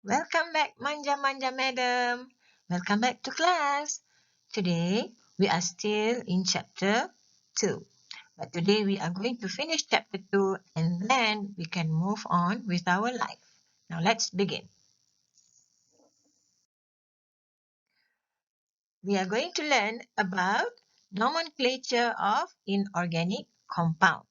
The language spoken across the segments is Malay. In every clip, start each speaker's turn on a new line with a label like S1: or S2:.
S1: Welcome back, Manja Madam. Welcome back to class. Today, we are still in chapter 2. But today, we are going to finish chapter 2 and then we can move on with our life. Now, let's begin. We are going to learn about nomenclature of inorganic compound.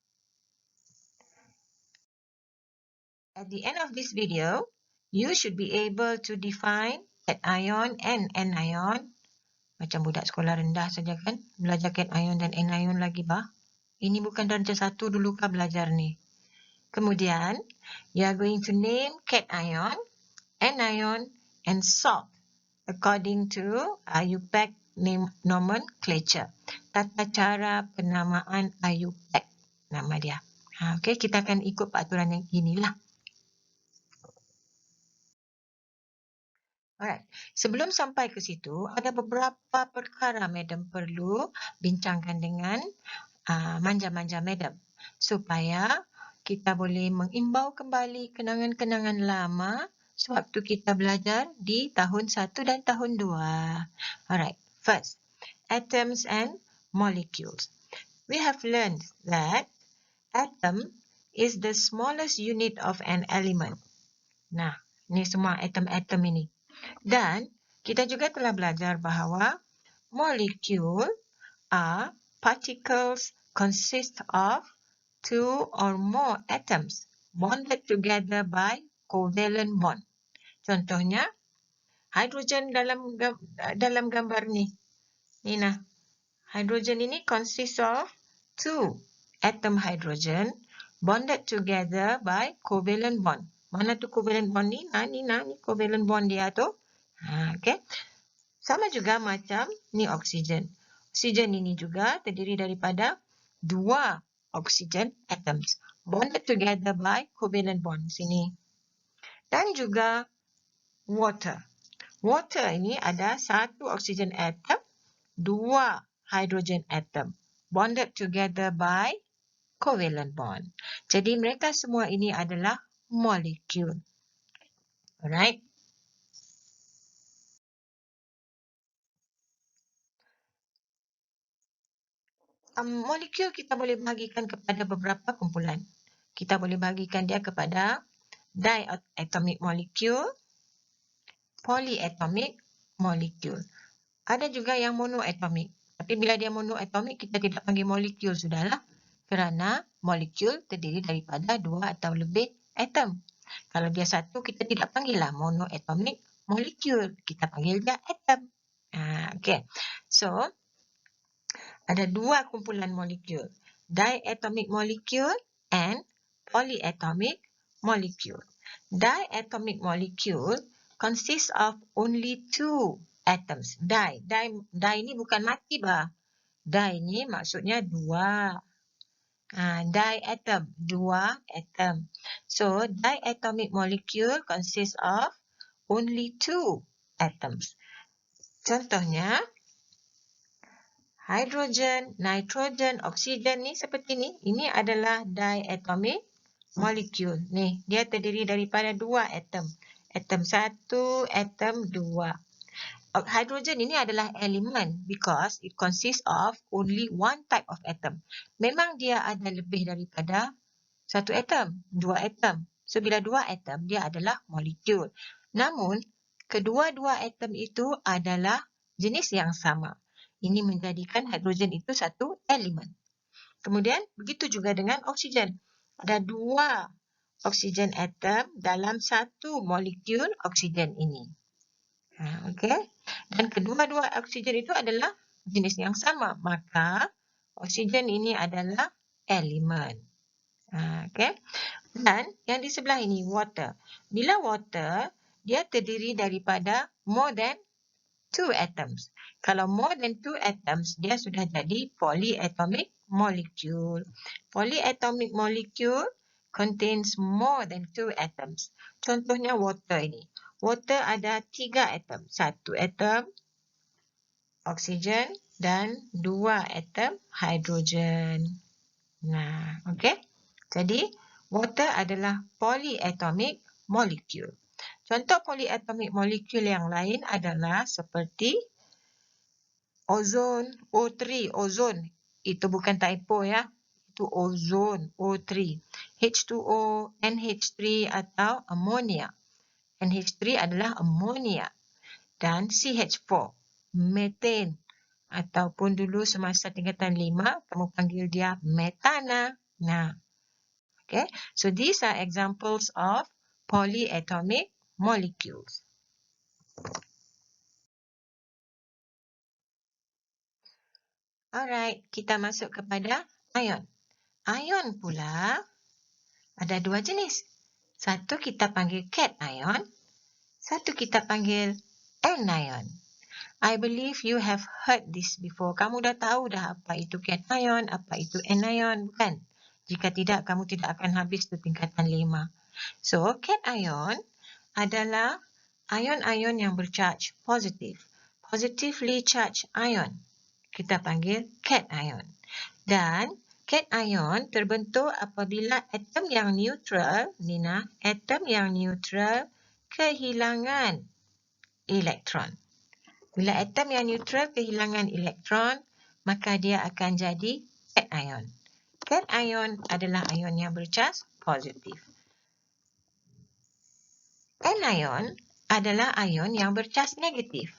S1: At the end of this video, you should be able to define cation and anion. Macam budak sekolah rendah saja kan. Belajar cation dan anion lagi bah. Ini bukan darjah 1 dulu kah belajar ni. Kemudian, you are going to name cation, anion and salt according to IUPAC nomenclature. Tata cara penamaan IUPAC nama dia. Okey, kita akan ikut peraturan yang inilah. Alright. Sebelum sampai ke situ, ada beberapa perkara Madam perlu bincangkan dengan manja-manja Madam supaya kita boleh mengimbau kembali kenangan-kenangan lama sewaktu kita belajar di tahun 1 dan tahun 2. Alright. First, atoms and molecules. We have learned that atom is the smallest unit of an element. Nah, ini semua atom-atom ini. Dan kita juga telah belajar bahawa molecule are particles consist of two or more atoms bonded together by covalent bond. Contohnya, hidrogen dalam gambar ni. Ni nah. Hidrogen ini consist of two atom hydrogen bonded together by covalent bond. Mana tu covalent bond ni? Ni covalent bond dia tu. Okay. Sama juga macam ni oksigen. Oksigen ini juga terdiri daripada dua oksigen atoms bonded together by covalent bond sini. Dan juga water. Water ini ada satu oksigen atom, dua hydrogen atom bonded together by covalent bond. Jadi mereka semua ini adalah molekul. Alright. Molekul kita boleh bahagikan kepada beberapa kumpulan. Kita boleh bahagikan dia kepada diatomic molecule, polyatomic molecule. Ada juga yang monoatomic. Tapi bila dia monoatomic, kita tidak panggil molekul sudahlah. Kerana molekul terdiri daripada dua atau lebih atom. Kalau dia satu, kita tidak panggil lah monoatomic molecule. Kita panggil dia atom. Okay. So, ada dua kumpulan molekul. Diatomic molecule and polyatomic molecule. Diatomic molecule consists of only two atoms. Di ini bukan mati bah. Di ini maksudnya dua. Diatom, dua atom. So, diatomic molecule consists of only two atoms. Contohnya, hidrogen, nitrogen, oksigen ni seperti ni. Ini adalah diatomic molecule. Ni, dia terdiri daripada dua atom. Atom 1, atom 2. Hidrogen ini adalah elemen because it consists of only one type of atom. Memang dia ada lebih daripada satu atom, dua atom. So, bila dua atom, dia adalah molekul. Namun, kedua-dua atom itu adalah jenis yang sama. Ini menjadikan hidrogen itu satu elemen. Kemudian, begitu juga dengan oksigen. Ada dua oksigen atom dalam satu molekul oksigen ini. Okay. Dan kedua-dua oksigen itu adalah jenis yang sama. Maka, oksigen ini adalah elemen. Okay. Dan yang di sebelah ini, water. Bila water, dia terdiri daripada more than two atoms. Kalau more than two atoms, dia sudah jadi polyatomic molecule. Polyatomic molecule contains more than two atoms. Contohnya water ini. Water ada tiga atom. Satu atom oksigen dan dua atom hidrogen. Nah, okay. Jadi, water adalah polyatomic molecule. Contoh polyatomic molekul yang lain adalah seperti ozon, O3, ozon. Itu bukan typo ya. Itu ozon, O3. H2O, NH3 atau ammonia. NH3 adalah ammonia. Dan CH4, methane. Ataupun dulu semasa tingkatan 5, kamu panggil dia metana. Nah, okay. So these are examples of polyatomic molecules. Alright, kita masuk kepada ion. Ion pula ada dua jenis. Satu kita panggil cation ion, satu kita panggil anion. I believe you have heard this before. Kamu dah tahu dah apa itu cation ion, apa itu anion, bukan? Jika tidak, kamu tidak akan habis tu tingkatan 5. So, cation ion adalah ion-ion yang bercharge positif. Positively charged ion. Kita panggil cation ion. Dan cation ion terbentuk apabila atom yang neutral, Nina, atom yang neutral kehilangan elektron. Bila atom yang neutral kehilangan elektron, maka dia akan jadi cation ion. Cation ion adalah ion yang bercharge positif. Anion adalah ion yang bercharge negatif.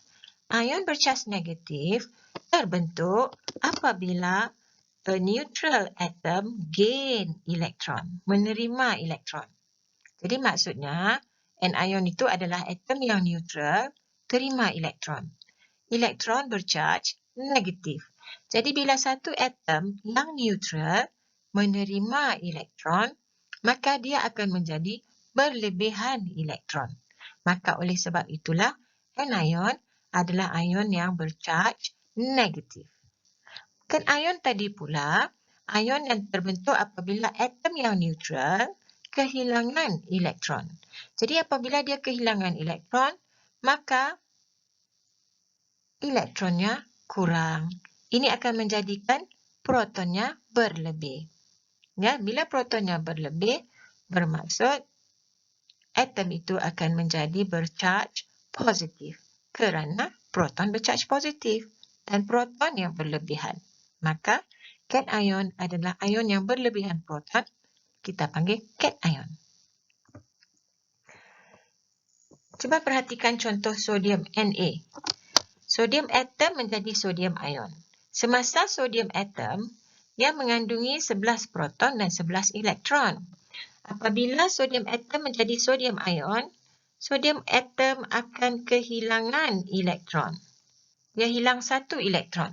S1: Ion bercharge negatif terbentuk apabila a neutral atom gain elektron, menerima elektron. Jadi maksudnya, anion itu adalah atom yang neutral, terima elektron. Elektron bercharge negatif. Jadi bila satu atom yang neutral menerima elektron, maka dia akan menjadi berlebihan elektron. Maka oleh sebab itulah, anion adalah ion yang bercharge negatif. Cation tadi pula, ion yang terbentuk apabila atom yang neutral kehilangan elektron. Jadi apabila dia kehilangan elektron, maka elektronnya kurang. Ini akan menjadikan protonnya berlebih. Ya, bila protonnya berlebih, bermaksud atom itu akan menjadi bercharge positif. Kerana proton bercharge positif dan proton yang berlebihan. Maka, cation ion adalah ion yang berlebihan proton. Kita panggil cation ion. Cuba perhatikan contoh sodium Na. Sodium atom menjadi sodium ion. Semasa sodium atom, ia mengandungi 11 proton dan 11 elektron. Apabila sodium atom menjadi sodium ion, sodium atom akan kehilangan elektron. Dia hilang satu elektron.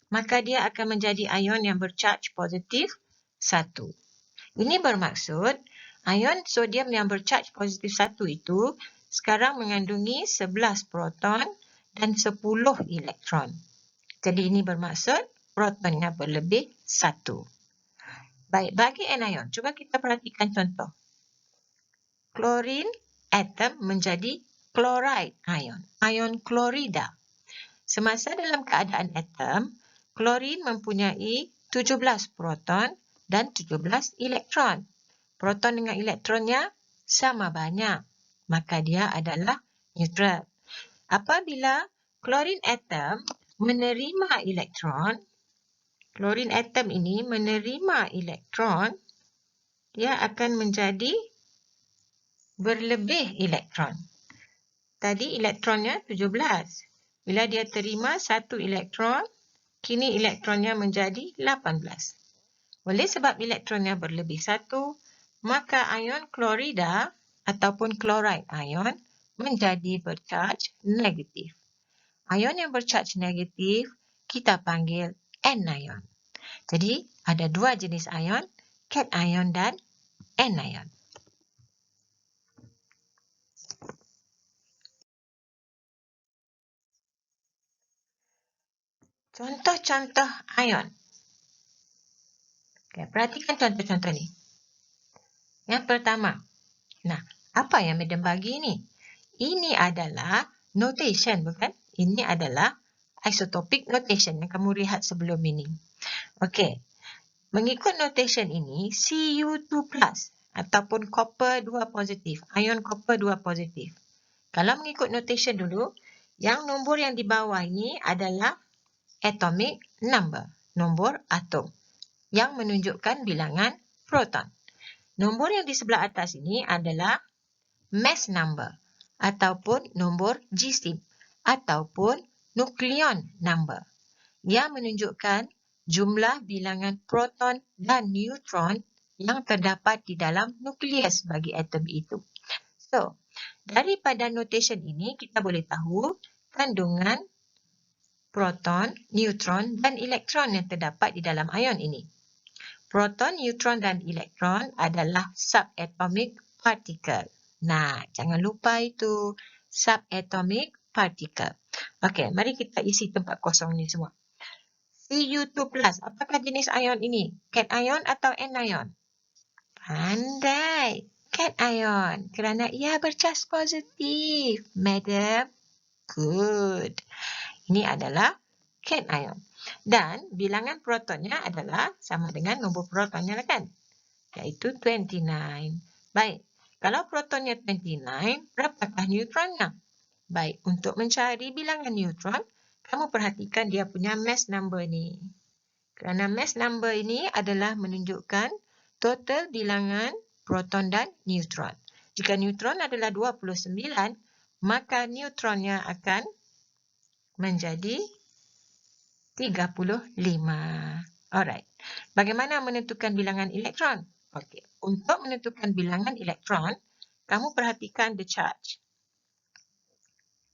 S1: Maka dia akan menjadi ion yang bercharge positif 1. Ini bermaksud, ion sodium yang bercharge positif 1 itu sekarang mengandungi 11 proton dan 10 elektron. Jadi ini bermaksud protonnya berlebih 1. Baik, bagi anion, cuba kita perhatikan contoh. Klorin atom menjadi chloride ion, ion klorida. Semasa dalam keadaan atom, klorin mempunyai 17 proton dan 17 elektron. Proton dengan elektronnya sama banyak, maka dia adalah neutral. Apabila klorin atom menerima elektron, klorin atom ini menerima elektron, dia akan menjadi berlebih elektron. Tadi elektronnya 17. Bila dia terima satu elektron, kini elektronnya menjadi 18. Oleh sebab elektronnya berlebih 1, maka ion klorida ataupun chloride ion menjadi bercharge negatif. Ion yang bercharge negatif kita panggil anion. Jadi ada dua jenis ion, cation ion dan anion. Contoh-contoh ion. Okay, perhatikan contoh-contoh ni. Yang pertama. Nah, apa yang Madam bagi ni? Ini adalah notation, bukan? Ini adalah isotopic notation yang kamu lihat sebelum ini. Okey. Mengikut notation ini, Cu2+ ataupun copper 2 positif, ion copper 2 positif. Kalau mengikut notation dulu, yang nombor yang di bawah ini adalah atomic number, nombor atom, yang menunjukkan bilangan proton. Nombor yang di sebelah atas ini adalah mass number, ataupun nombor GC, ataupun nucleon number, yang menunjukkan jumlah bilangan proton dan neutron yang terdapat di dalam nukleus bagi atom itu. So, daripada notation ini kita boleh tahu kandungan proton, neutron dan elektron yang terdapat di dalam ion ini. Proton, neutron dan elektron adalah subatomic particle. Nah, jangan lupa itu subatomic particle. Okey, mari kita isi tempat kosong ni semua. Cu2+, apakah jenis ion ini? Cation atau anion? Pandai. Cation, kerana ia bercas positif. Madam, good. Ini adalah cation. Dan bilangan protonnya adalah sama dengan nombor protonnya kan? Iaitu 29. Baik, kalau protonnya 29, berapakah neutronnya? Baik, untuk mencari bilangan neutron, kamu perhatikan dia punya mass number ni. Kerana mass number ini adalah menunjukkan total bilangan proton dan neutron. Jika neutron adalah 29, maka neutronnya akan menjadi 35. Alright. Bagaimana menentukan bilangan elektron? Okey, untuk menentukan bilangan elektron, kamu perhatikan the charge.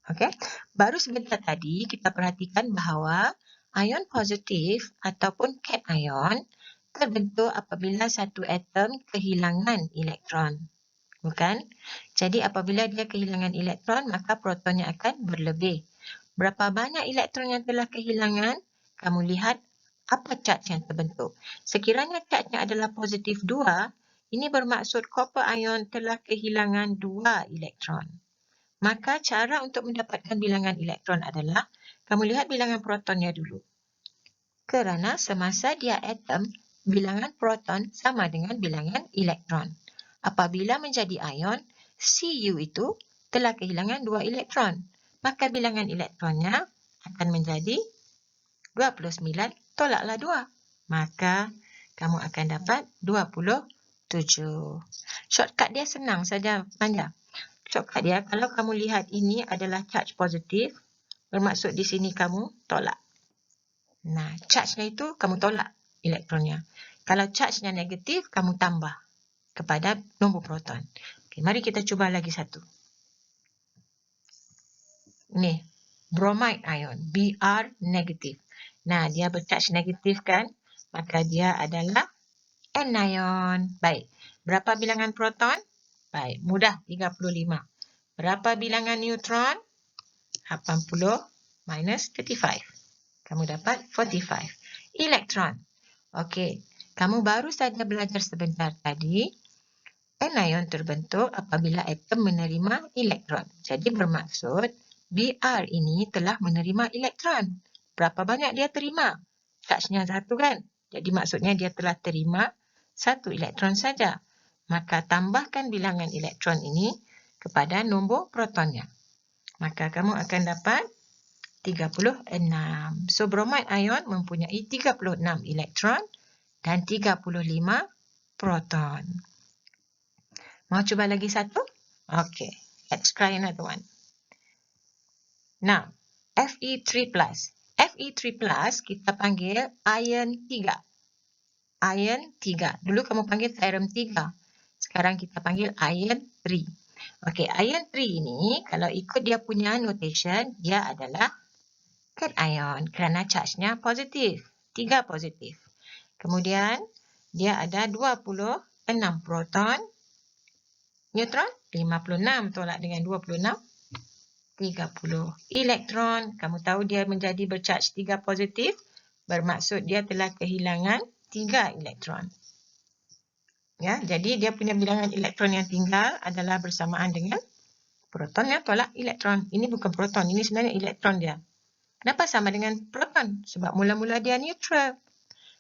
S1: Okey, baru sebentar tadi kita perhatikan bahawa ion positif ataupun cation terbentuk apabila satu atom kehilangan elektron. Bukan? Jadi apabila dia kehilangan elektron, maka protonnya akan berlebih. Berapa banyak elektron yang telah kehilangan? Kamu lihat apa charge yang terbentuk. Sekiranya charge-nya adalah positif 2, ini bermaksud copper ion telah kehilangan 2 elektron. Maka cara untuk mendapatkan bilangan elektron adalah kamu lihat bilangan protonnya dulu. Kerana semasa dia atom, bilangan proton sama dengan bilangan elektron. Apabila menjadi ion, Cu itu telah kehilangan 2 elektron. Maka bilangan elektronnya akan menjadi 29 tolaklah 2. Maka kamu akan dapat 27. Shortcut dia senang saja, Manja. Shortcut dia, kalau kamu lihat ini adalah charge positif, bermaksud di sini kamu tolak. Nah, charge-nya itu kamu tolak elektronnya. Kalau charge-nya negatif, kamu tambah kepada nombor proton. Okay, mari kita cuba lagi satu. Ini, bromide ion, Br negatif. Nah, dia bercharge negatif kan? Maka dia adalah anion. Baik, berapa bilangan proton? Baik, mudah, 35. Berapa bilangan neutron? 80 minus 35. Kamu dapat 45. Elektron. Okey, kamu baru saja belajar sebentar tadi. Anion terbentuk apabila atom menerima elektron. Jadi bermaksud Br ini telah menerima elektron. Berapa banyak dia terima? Charge-nya 1 kan? Jadi maksudnya dia telah terima 1 elektron saja. Maka tambahkan bilangan elektron ini kepada nombor protonnya. Maka kamu akan dapat 36. So, bromide ion mempunyai 36 elektron dan 35 proton. Mau cuba lagi satu? Okay, let's try another one. Now, Fe3+. Fe3+, kita panggil iron 3. Iron 3. Dulu kamu panggil ferrum 3. Sekarang kita panggil iron 3. Okay, iron 3 ini, kalau ikut dia punya notation, dia adalah cation kerana charge-nya positif. 3 positif. Kemudian, dia ada 26 proton. Neutron, 56 tolak dengan 26. 30. Elektron, kamu tahu dia menjadi bercharge 3 positif. Bermaksud dia telah kehilangan 3 elektron. Ya, jadi dia punya bilangan elektron yang tinggal adalah bersamaan dengan proton yang tolak elektron. Ini bukan proton, ini sebenarnya elektron dia. Kenapa sama dengan proton? Sebab mula-mula dia neutral.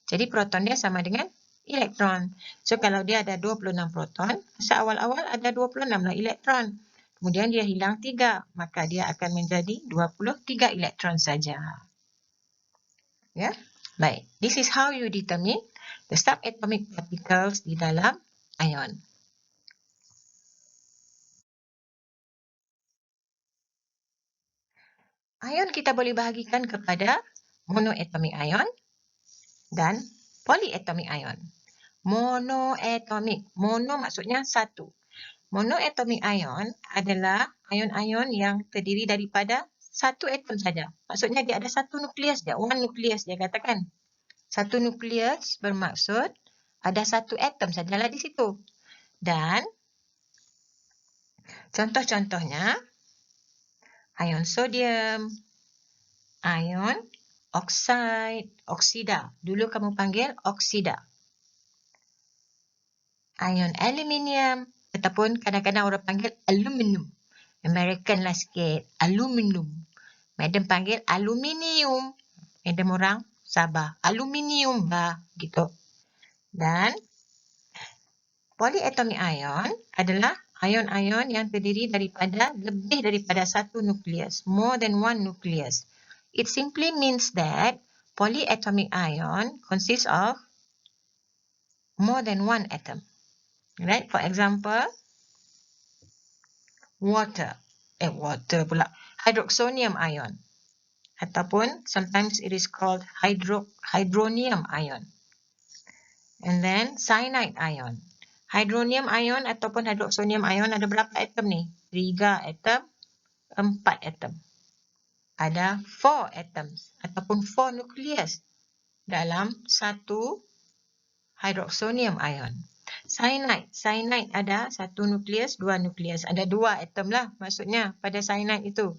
S1: Jadi proton dia sama dengan elektron. So kalau dia ada 26 proton, masa awal-awal ada 26 lah elektron. kemudian dia hilang 3, maka dia akan menjadi 23 elektron saja. Ya, baik. This is how you determine the subatomic particles di dalam ion. Ion kita boleh bahagikan kepada monoatomic ion dan polyatomic ion. Monoatomic, mono maksudnya satu. Monoatomic ion adalah ion-ion yang terdiri daripada satu atom saja. Maksudnya dia ada satu nukleus dia, one nukleus dia katakan. Satu nukleus bermaksud ada satu atom sajalah di situ. Dan contoh-contohnya ion sodium, ion oksida. Dulu kamu panggil oksida. Ion aluminium ataupun kadang-kadang orang panggil aluminium. American lah sikit. Aluminium. Madam panggil aluminium. Madam orang Sabah. Aluminium lah. Gitu. Dan polyatomic ion adalah ion-ion yang terdiri daripada lebih daripada satu nukleus. More than one nucleus. It simply means that polyatomic ion consists of more than one atom. Right? For example, water pula. Hydroxonium ion. Ataupun sometimes it is called hydronium ion. And then cyanide ion. Hydronium ion ataupun hydroxonium ion ada berapa atom ni? 3 atom, 4 atom. Ada 4 atoms ataupun 4 nukleus dalam satu hydroxonium ion. Cyanide ada 1 nukleus, 2 nukleus. Ada 2 atom lah maksudnya pada cyanide itu.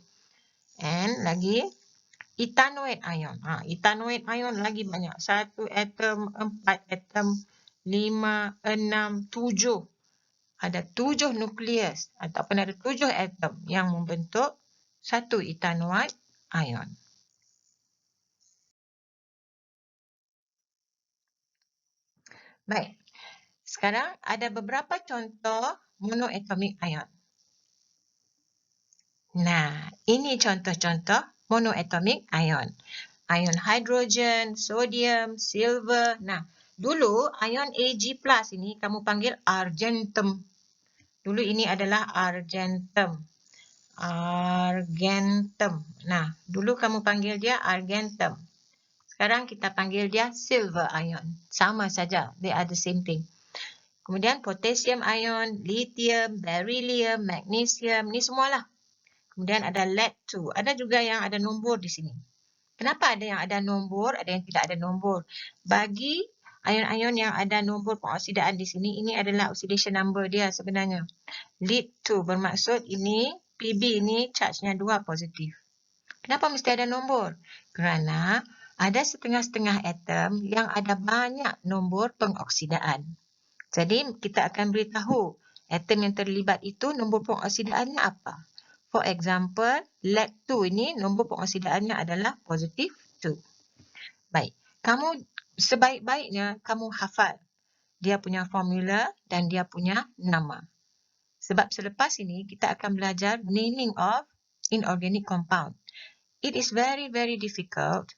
S1: And lagi ethanoate ion. Ethanoate ion lagi banyak. 1 atom, 4 atom, 5, 6, 7. Ada 7 nukleus ataupun ada 7 atom yang membentuk satu ethanoate ion. Baik. Sekarang ada beberapa contoh monoatomic ion. Nah, ini contoh-contoh monoatomic ion. Ion hydrogen, sodium, silver. Nah, dulu ion Ag+ ini kamu panggil argentum. Dulu ini adalah argentum. Nah, dulu kamu panggil dia argentum. Sekarang kita panggil dia silver ion. Sama saja, they are the same thing. Kemudian potassium ion, lithium, beryllium, magnesium, ni semualah. Kemudian ada lead-2. Ada juga yang ada nombor di sini. Kenapa ada yang ada nombor, ada yang tidak ada nombor? Bagi ion-ion yang ada nombor pengoksidaan di sini, ini adalah oxidation number dia sebenarnya. Lead-2 bermaksud ini, Pb ini charge-nya 2 positif. Kenapa mesti ada nombor? Kerana ada setengah-setengah atom yang ada banyak nombor pengoksidaan. Jadi, kita akan beritahu atom yang terlibat itu nombor pengoksidaannya apa. For example, lead-2 ini nombor pengoksidaannya adalah positif 2. Baik, kamu sebaik-baiknya kamu hafal dia punya formula dan dia punya nama. Sebab selepas ini kita akan belajar naming of inorganic compound. It is very, very difficult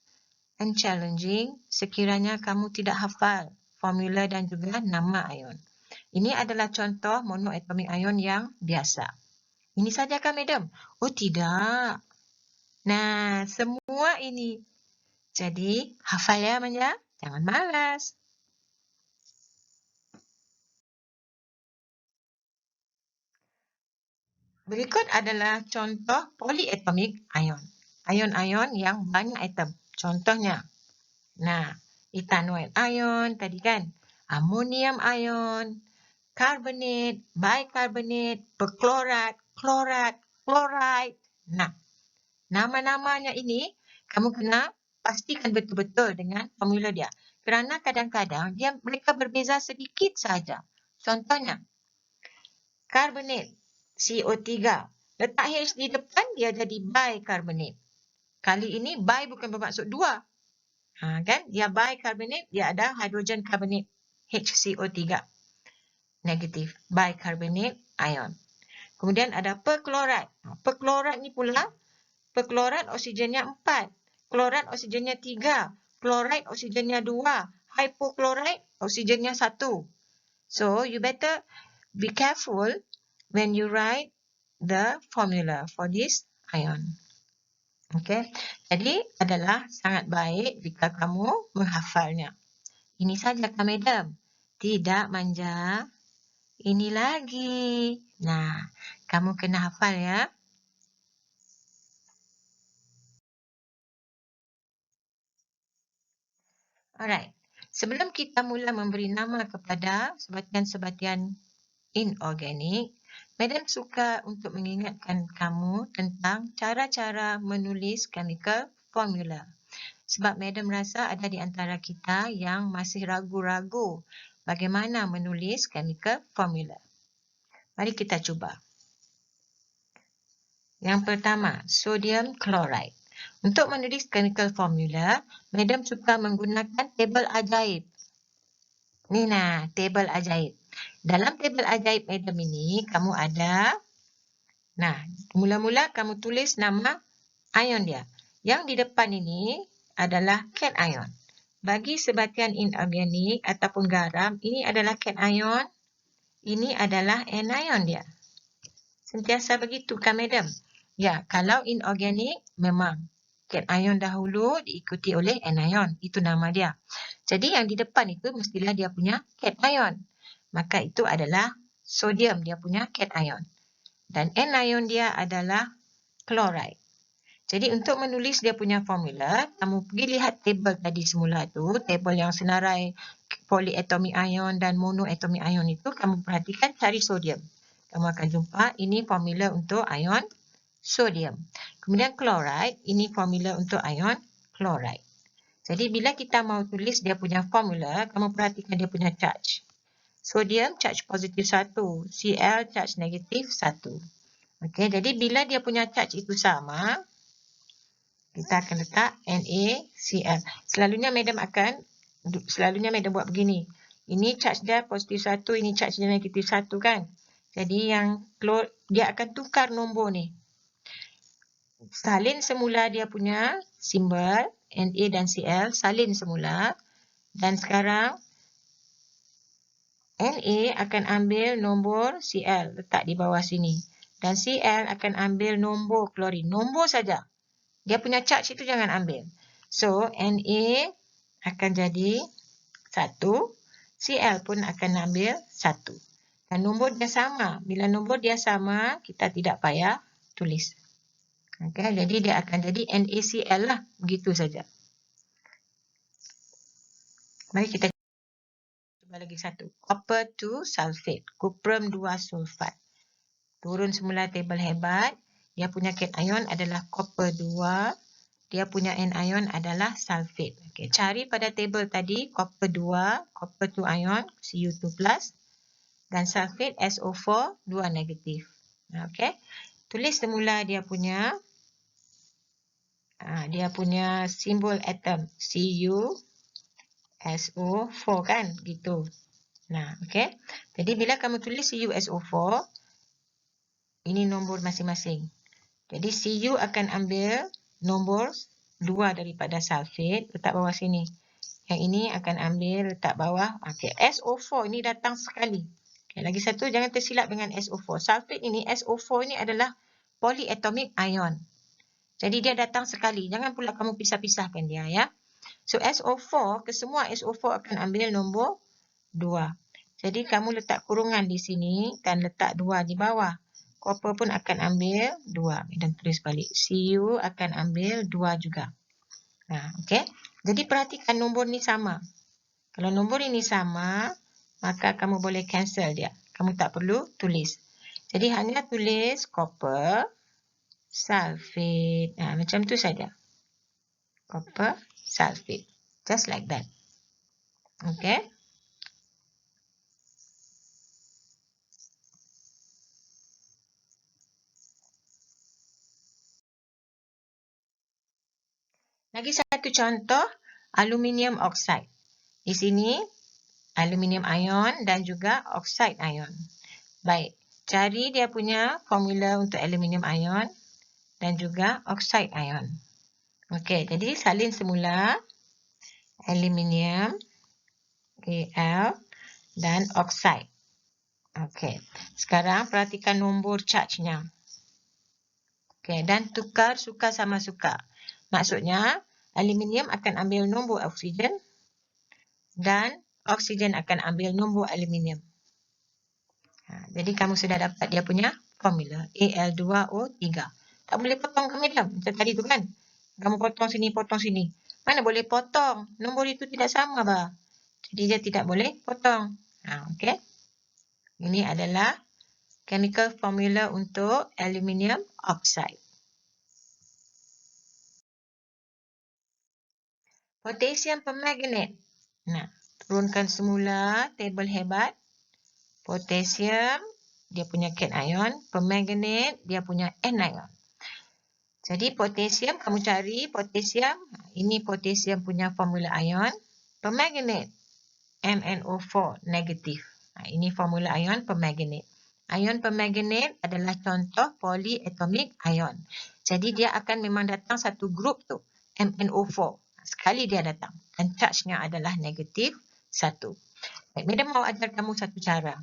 S1: and challenging sekiranya kamu tidak hafal formula dan juga nama ion. Ini adalah contoh monoatomic ion yang biasa. Ini sajakah, madam? Oh, tidak. Nah, semua ini. Jadi, hafal ya, Manja. Jangan malas. Berikut adalah contoh polyatomic ion. Ion-ion yang banyak atom. Contohnya. Nah, ethanoate ion tadi kan. Ammonium ion, carbonate, bicarbonate, perchlorat, klorat, chloride. Nah, nama-namanya ini kamu kena pastikan betul-betul dengan formula dia. Kerana kadang-kadang mereka berbeza sedikit saja. Contohnya, carbonate, CO3. Letak H di depan, dia jadi bicarbonate. Kali ini, bi bukan bermaksud 2. Kan? Dia bicarbonate, dia ada hydrogen carbonate, HCO3. Negatif, bicarbonate ion. Kemudian ada perklorat. Perklorat ni pula, perklorat oksigennya 4. Klorat oksigennya 3. Klorid oksigennya 2. Hypochlorite oksigennya 1. So, you better be careful when you write the formula for this ion. Okay, jadi adalah sangat baik jika kamu menghafalnya. Ini saja Kak Madam. Tidak manja. Ini lagi. Nah, kamu kena hafal ya. Alright. Sebelum kita mula memberi nama kepada sebatian-sebatian inorganik, Madam suka untuk mengingatkan kamu tentang cara-cara menulis chemical formula. Sebab Madam rasa ada di antara kita yang masih ragu-ragu bagaimana menulis chemical formula. Mari kita cuba. Yang pertama, sodium chloride. Untuk menulis chemical formula, Madam suka menggunakan tabel ajaib. Ni nah, tabel ajaib. Dalam tabel ajaib Madam ini, kamu ada, nah, mula-mula kamu tulis nama ion dia. Yang di depan ini adalah cation. Bagi sebatian inorganik ataupun garam, ini adalah cation, ini adalah anion dia. Sentiasa begitu kan Madam? Ya, kalau inorganik memang cation dahulu diikuti oleh anion. Itu nama dia. Jadi yang di depan itu mestilah dia punya cation. Maka itu adalah sodium, dia punya cation. Dan anion dia adalah chloride. Jadi untuk menulis dia punya formula, kamu pergi lihat tabel tadi semula tu, tabel yang senarai polyatomic ion dan monoatomic ion itu, kamu perhatikan cari sodium. Kamu akan jumpa ini formula untuk ion sodium. Kemudian chloride, ini formula untuk ion chloride. Jadi bila kita mau tulis dia punya formula, kamu perhatikan dia punya charge. Sodium charge positif 1, Cl charge negatif 1. Okey, jadi bila dia punya charge itu sama, kita akan letak NaCl. Selalunya Madam buat begini. Ini charge dia positif 1, ini charge dia negatif 1 kan. Jadi yang dia akan tukar nombor ni. Salin semula dia punya simbol Na dan Cl, salin semula. Dan sekarang Na akan ambil nombor Cl, letak di bawah sini. Dan Cl akan ambil nombor klorin, nombor saja. Dia punya charge itu jangan ambil. So, Na akan jadi 1. Cl pun akan ambil 1. Dan nombor dia sama. Bila nombor dia sama, kita tidak payah tulis. Okay, jadi dia akan jadi NaCl lah. Begitu saja. Mari kita cuba lagi satu. Copper 2 sulfate. Cuprum 2 sulfat. Turun semula tabel hebat. Dia punya cation adalah copper 2. Dia punya anion adalah sulfate. Okay, cari pada tabel tadi copper 2, copper 2 ion, Cu2+, dan sulfate SO4, 2 negatif. Okay, tulis semula dia punya simbol atom CuSO4 kan, gitu. Nah, okay. Jadi bila kamu tulis CuSO4, ini nombor masing-masing. Jadi Cu akan ambil nombor 2 daripada sulfate, letak bawah sini. Yang ini akan ambil letak bawah. Okay. SO4 ini datang sekali. Okay. Lagi satu, jangan tersilap dengan SO4. Sulfate ini, SO4 ini adalah polyatomic ion. Jadi dia datang sekali. Jangan pula kamu pisah-pisahkan dia ya. So SO4, kesemua SO4 akan ambil nombor 2. Jadi kamu letak kurungan di sini dan letak 2 di bawah. Copper pun akan ambil 2. Dan tulis balik. Cu akan ambil 2 juga. Nah, okay. Jadi perhatikan nombor ni sama. Kalau nombor ini sama, maka kamu boleh cancel dia. Kamu tak perlu tulis. Jadi hanya tulis copper, sulfate. Nah, macam tu saja. Copper, sulfate. Just like that. Okay. Lagi satu contoh, aluminium oxide. Di sini, aluminium ion dan juga oxide ion. Baik, cari dia punya formula untuk aluminium ion dan juga oxide ion. Okey, jadi salin semula aluminium Al dan oxide. Okey, sekarang perhatikan nombor charge-nya. Okey, dan tukar suka sama suka. Maksudnya, aluminium akan ambil nombor oksigen dan oksigen akan ambil nombor aluminium. Jadi kamu sudah dapat dia punya formula Al2O3. Tak boleh potong ke medium macam tadi tu kan. Kamu potong sini. Mana boleh potong? Nombor itu tidak sama, bah. Jadi dia tidak boleh potong. Okey. Ini adalah chemical formula untuk aluminium oxide. Potassium permanganate. Nah, turunkan semula tabel hebat. Potassium, dia punya cation. Permanganate, dia punya anion. Jadi potassium, kamu cari potassium. Ini potassium punya formula ion. Permanganate, MnO4 negatif. Ini formula ion permanganate. Ion permanganate adalah contoh polyatomic ion. Jadi dia akan memang datang satu grup tu, MnO4. Sekali dia datang. Dan charge-nya adalah negatif 1. Baik, Madam mau ajar kamu satu cara.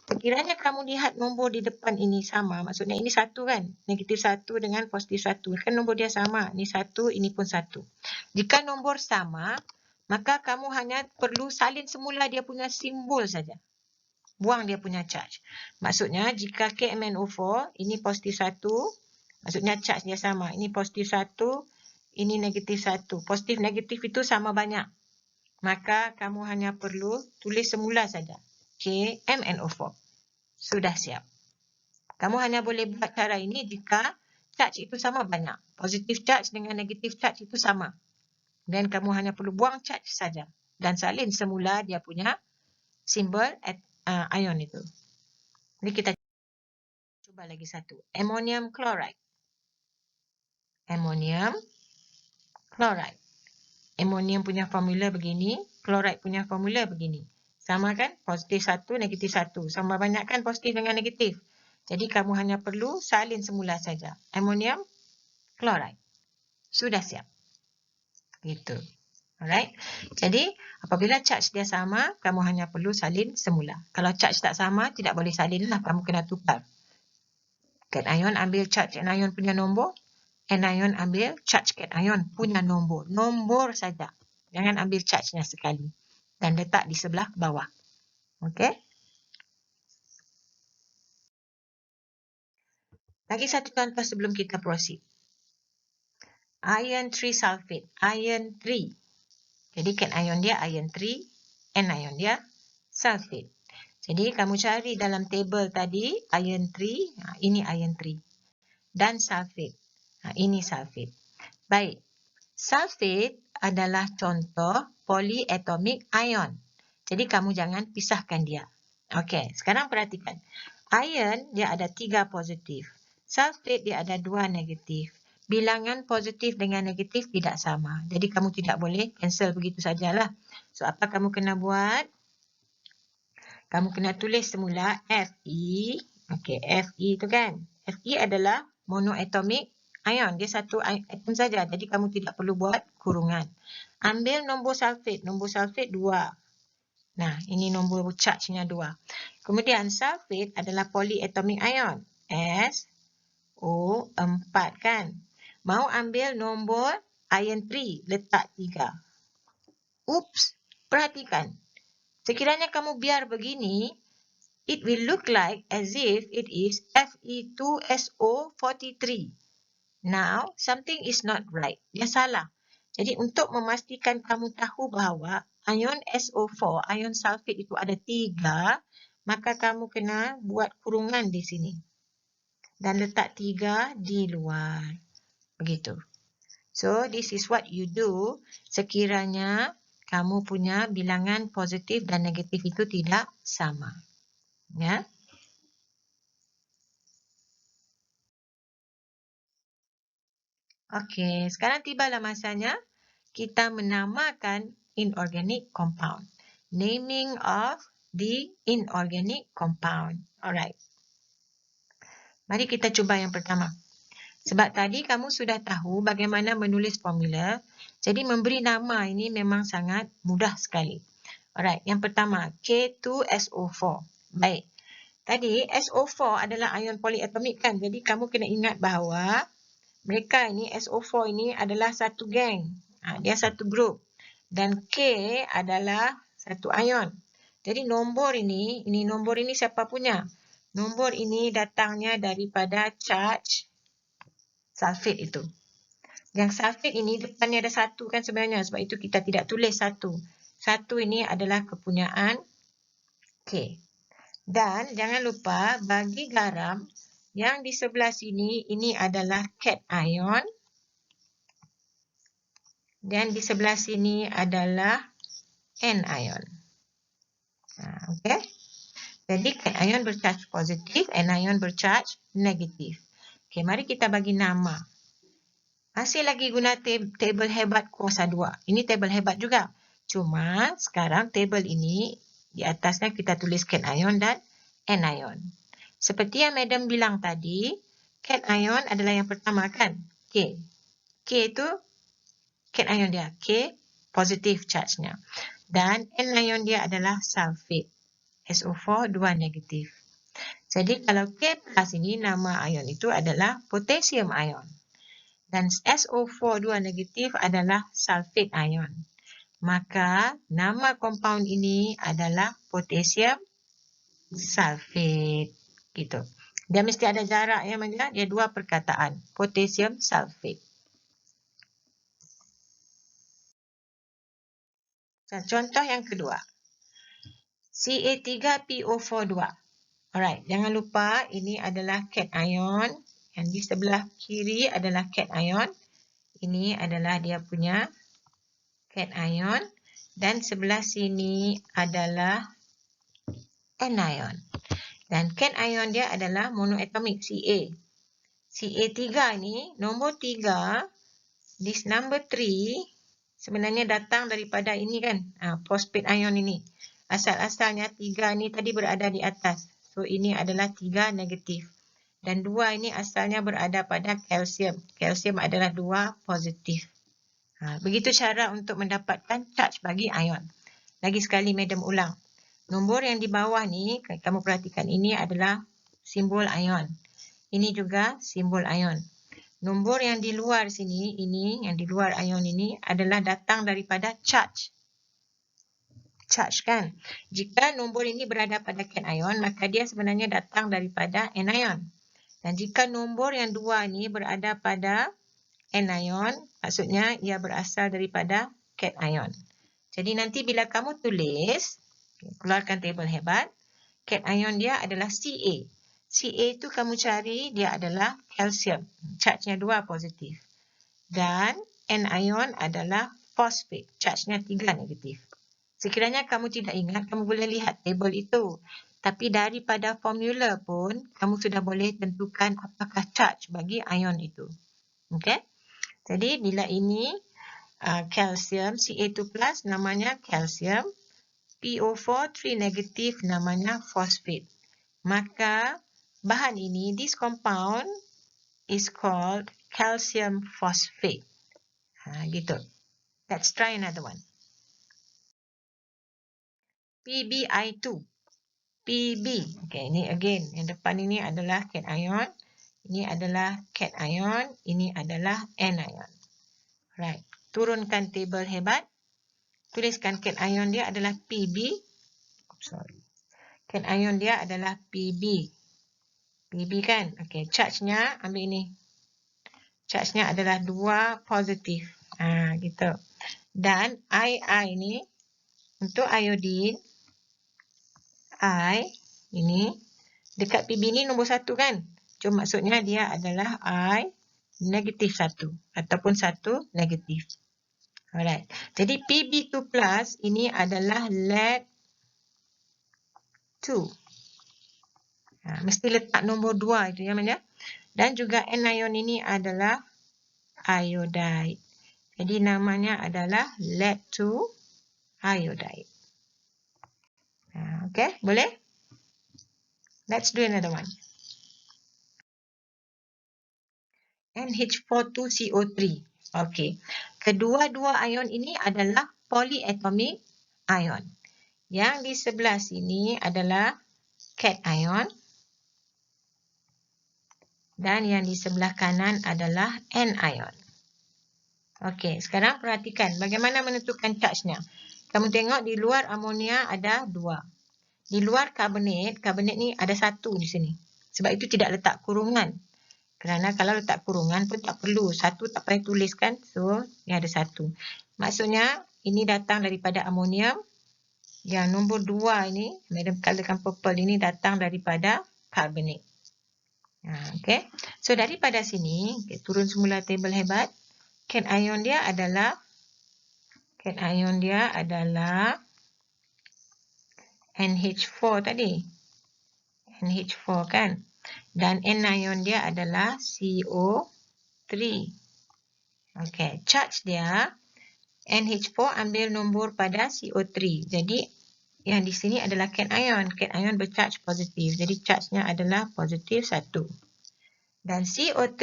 S1: Sekiranya kamu lihat nombor di depan ini sama, maksudnya ini 1 kan? Negatif 1 dengan positif 1. Kan nombor dia sama. Ini 1, ini pun 1. Jika nombor sama, maka kamu hanya perlu salin semula dia punya simbol saja. Buang dia punya charge. Maksudnya jika KMnO4, ini positif 1, maksudnya charge dia sama. Ini positif 1, ini negatif 1. Positif negatif itu sama banyak. Maka kamu hanya perlu tulis semula saja. KMnO4. Sudah siap. Kamu hanya boleh buat cara ini jika charge itu sama banyak. Positif charge dengan negatif charge itu sama. Dan kamu hanya perlu buang charge saja. Dan salin semula dia punya simbol ion itu. Ini kita cuba lagi satu. Ammonium chloride. Ammonium chloride. Ammonium punya formula begini. Chloride punya formula begini. Sama kan? Positif 1, negatif 1. Sama banyak kan positif dengan negatif. Jadi kamu hanya perlu salin semula saja. Ammonium chloride. Sudah siap. Gitu. Alright. Jadi apabila charge dia sama, kamu hanya perlu salin semula. Kalau charge tak sama, tidak boleh salin lah. Kamu kena tukar. Cation ambil charge anion punya nombor. Anion ambil charge cation punya nombor. Nombor saja. Jangan ambil charge-nya sekali. Dan letak di sebelah bawah. Okey. Lagi satu contoh sebelum kita proceed. Iron 3 sulfate. Iron 3. Jadi cation dia iron 3. Anion dia sulfate. Jadi kamu cari dalam table tadi iron 3. Ini iron 3. Dan sulfate. Ini sulfate. Baik. Sulfate adalah contoh polyatomic ion. Jadi kamu jangan pisahkan dia. Okey, sekarang perhatikan. Iron dia ada 3 positif. Sulfate dia ada 2 negatif. Bilangan positif dengan negatif tidak sama. Jadi kamu tidak boleh cancel begitu sajalah. So apa kamu kena buat? Kamu kena tulis semula Fe. Okey, Fe itu kan. Fe adalah monoatomic ion. Dia satu atom saja. Jadi kamu tidak perlu buat kurungan. Ambil nombor sulfate. Nombor sulfate 2. Nah, ini nombor charge-nya 2. Kemudian sulfate adalah polyatomic ion. SO4 kan. Mau ambil nombor iron 3. Letak 3. Oops. Perhatikan. Sekiranya kamu biar begini, it will look like as if it is Fe2SO43. Now, something is not right. Dia salah. Jadi, untuk memastikan kamu tahu bahawa ion SO4, ion sulfate itu ada 3, maka kamu kena buat kurungan di sini. Dan letak 3 di luar. Begitu. So, this is what you do sekiranya kamu punya bilangan positif dan negatif itu tidak sama. Ya. Okey, sekarang tibalah masanya kita menamakan inorganic compound. Naming of the inorganic compound. Alright. Mari kita cuba yang pertama. Sebab tadi kamu sudah tahu bagaimana menulis formula, jadi memberi nama ini memang sangat mudah sekali. Alright, yang pertama, K2SO4. Baik. Tadi SO4 adalah ion polyatomik kan? Jadi kamu kena ingat bahawa mereka ini SO4 ini adalah satu geng. Dia satu grup. Dan K adalah satu ion. Jadi nombor ini siapa punya? Nombor ini datangnya daripada charge sulfate itu. Yang sulfate ini depannya ada satu kan sebenarnya. Sebab itu kita tidak tulis satu. Satu ini adalah kepunyaan K. Dan jangan lupa bagi garam yang di sebelah sini ini adalah cation ion. Dan di sebelah sini adalah anion. Okay. Jadi cation bercharge positif, anion bercharge negatif. Okay, mari kita bagi nama. Masih lagi guna table hebat kuasa 2. Ini table hebat juga. Cuma sekarang table ini di atasnya kita tulis cation dan anion. Seperti yang Madam bilang tadi, cation adalah yang pertama kan? K. K itu cation dia. K positif charge-nya. Dan anion dia adalah sulfate. SO4 2 negatif. Jadi kalau K plus ini nama ion itu adalah potassium ion. Dan SO4 2 negatif adalah sulfate ion. Maka nama compound ini adalah potassium sulfate. Gitu. Dia mesti ada jarak ya, dia dua perkataan. Potassium sulfate. Contoh yang kedua. Ca3PO42. Alright, jangan lupa ini adalah cation. Yang di sebelah kiri adalah cation. Ini adalah dia punya cation. Dan sebelah sini adalah anion. Dan cation dia adalah monoatomic Ca. Ca3 ini, nombor 3, this number 3, sebenarnya datang daripada ini kan, phosphate ion ini. Asal-asalnya 3 ini tadi berada di atas. So, ini adalah 3 negatif. Dan 2 ini asalnya berada pada kalsium. Kalsium adalah 2 positif. Begitu cara untuk mendapatkan charge bagi ion. Lagi sekali, Madam ulang. Nombor yang di bawah ni, kamu perhatikan, ini adalah simbol ion. Ini juga simbol ion. Nombor yang di luar sini, ini, yang di luar ion ini adalah datang daripada charge. Charge kan? Jika nombor ini berada pada cation, maka dia sebenarnya datang daripada anion. Dan jika nombor yang dua ini berada pada anion, maksudnya ia berasal daripada cation. Jadi nanti bila kamu tulis, keluarkan table hebat, cation dia adalah Ca. Ca itu kamu cari, dia adalah kalsium. Charge-nya 2 positif. Dan anion adalah phosphate. Charge-nya 3 negatif. Sekiranya kamu tidak ingat, kamu boleh lihat table itu. Tapi daripada formula pun, kamu sudah boleh tentukan apakah charge bagi ion itu. Okay? Jadi bila ini kalsium, Ca2 plus namanya kalsium. PO4 3 negatif namanya phosphate. Maka bahan ini, this compound is called calcium phosphate. Gitu. Let's try another one. PbI2. Pb. Okay, ini again. Yang depan ini adalah cation. Ini adalah cation. Ini adalah anion. Right. Turunkan table hebat. Tuliskan cation dia adalah Pb. Sorry. Cation dia adalah Pb. Pb kan? Okay, charge-nya ambil ini. Charge-nya adalah 2 positif. Gitu. Dan I ini untuk iodine, I ini dekat Pb ni nombor 1 kan? Cuma maksudnya dia adalah I negatif 1 ataupun 1 negatif. Alright. Jadi Pb2 plus ini adalah lead 2. Mesti letak nombor 2 itu ya, Manja. Dan juga anion ini adalah iodide. Jadi namanya adalah lead 2 iodide. Okay, boleh? Let's do another one. NH42CO3. Okey. Kedua-dua ion ini adalah polyatomic ion. Yang di sebelah sini adalah cation dan yang di sebelah kanan adalah anion. Okey, sekarang perhatikan bagaimana menentukan charge-nya. Kamu tengok di luar amonia ada 2. Di luar karbonat ni ada 1 di sini. Sebab itu tidak letak kurungan. Kerana kalau letak kurungan pun tak perlu. 1 tak payah tuliskan. So, ni ada 1. Maksudnya, ini datang daripada amonium. Yang nombor 2 ini, madam colorkan purple ini datang daripada karbonat. Okay. So, daripada sini, turun semula tabel hebat. Cation dia adalah NH4 tadi. NH4 kan. Dan anion dia adalah CO3. Okay. Charge dia, NH4 ambil nombor pada CO3. Jadi, yang di sini adalah cation. Cation bercharge positif. Jadi, charge-nya adalah positif 1. Dan CO3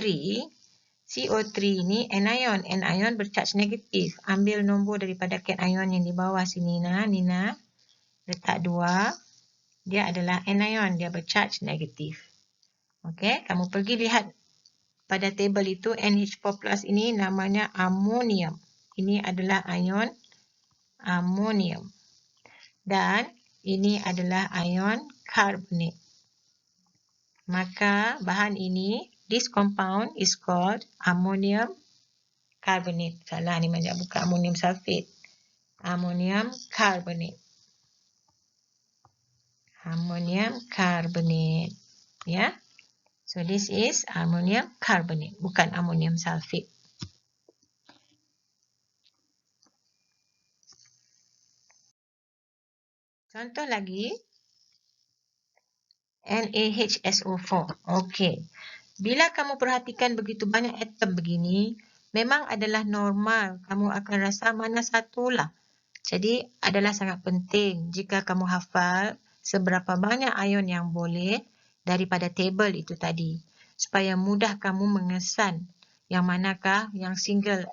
S1: ini anion. Anion bercharge negatif. Ambil nombor daripada cation yang di bawah sini. Nina. Letak 2. Dia adalah anion. Dia bercharge negatif. Okey, kamu pergi lihat pada tabel itu NH4 plus ini namanya amonium. Ini adalah ion amonium. Dan ini adalah ion karbonat. Maka bahan ini, this compound is called ammonium carbonate. Salah ni banyak bukan ammonium sulfate. Ammonium carbonate. Ammonium carbonate. Ya. So this is ammonium carbonate, bukan ammonium sulfate. Contoh lagi, NaHSO4. Okey. Bila kamu perhatikan begitu banyak atom begini, memang adalah normal. Kamu akan rasa mana satulah. Jadi, adalah sangat penting jika kamu hafal seberapa banyak ion yang boleh daripada tabel itu tadi. Supaya mudah kamu mengesan yang manakah yang single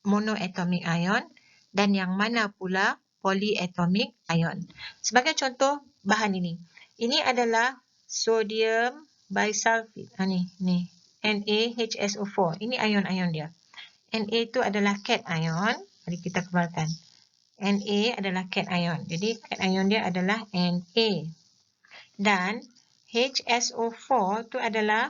S1: monoatomic ion dan yang mana pula polyatomic ion. Sebagai contoh bahan ini. Ini adalah sodium bisulfite. Ni NaHSO4. Ini ion-ion dia. Na itu adalah cation. Mari kita keluarkan. Na adalah cation. Jadi cation dia adalah Na. Dan HSO4 itu adalah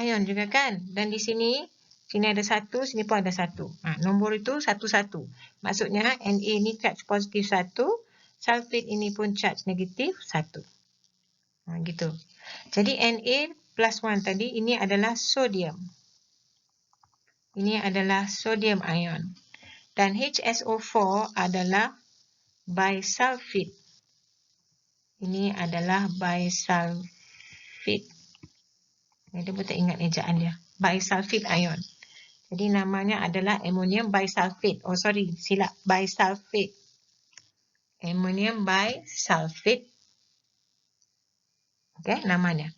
S1: ion juga kan. Dan di sini ada 1, sini pun ada 1. Nombor itu 1, 1. Maksudnya Na ni charge positif 1. Sulfate ini pun charge negatif 1. Gitu. Jadi Na plus 1 tadi ini adalah sodium. Ini adalah sodium ion. Dan HSO4 adalah bisulfite. Ini adalah bisulfite. Dia pun tak ingat ejaan dia. Bisulfite ion. Jadi namanya adalah ammonium bisulfate. Oh sorry, silap. Bisulfate. Ammonium bisulfate. Okay, namanya.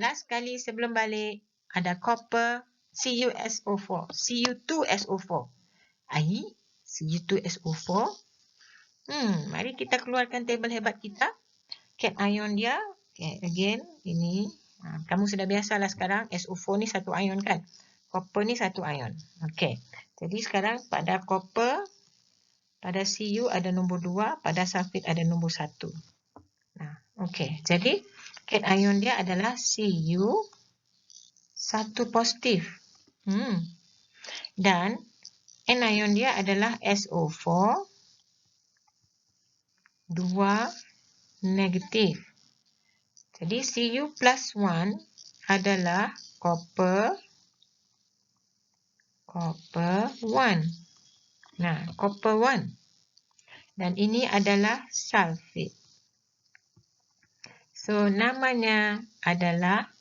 S1: Last kali sebelum balik, ada copper CuSO4. Cu2SO4. Cu2SO4. Mari kita keluarkan tabel hebat kita. Cation dia. Okay, again, ini. Kamu sudah biasalah sekarang. SO4 ni satu ion kan. Copper ni satu ion. Okay. Jadi sekarang pada copper, pada Cu ada nombor 2, pada sulfate ada nombor 1. Okay. Jadi, cation dia adalah Cu 1 positif. Dan anion dia adalah SO4 2 negatif. Jadi Cu plus 1 adalah copper 1. Copper 1. Dan ini adalah sulfate. So, namanya adalah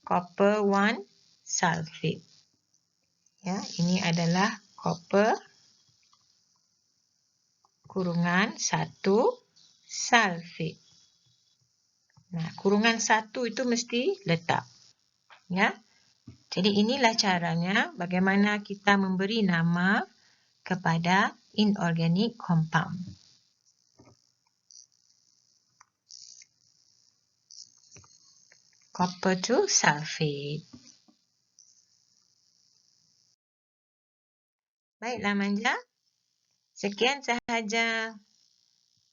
S1: copper 1 sulfate. Ya, ini adalah copper kurungan 1 sulfate. Nah, kurungan 1 itu mesti letak. Ya. Jadi inilah caranya bagaimana kita memberi nama kepada inorganic compound. Copper to sulfate. Baiklah Manja. Sekian sahaja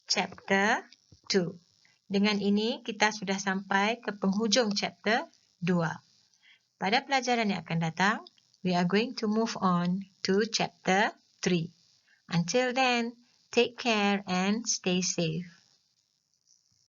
S1: chapter 2. Dengan ini kita sudah sampai ke penghujung chapter 2. Pada pelajaran yang akan datang, we are going to move on to chapter 3. Until then, take care and stay safe.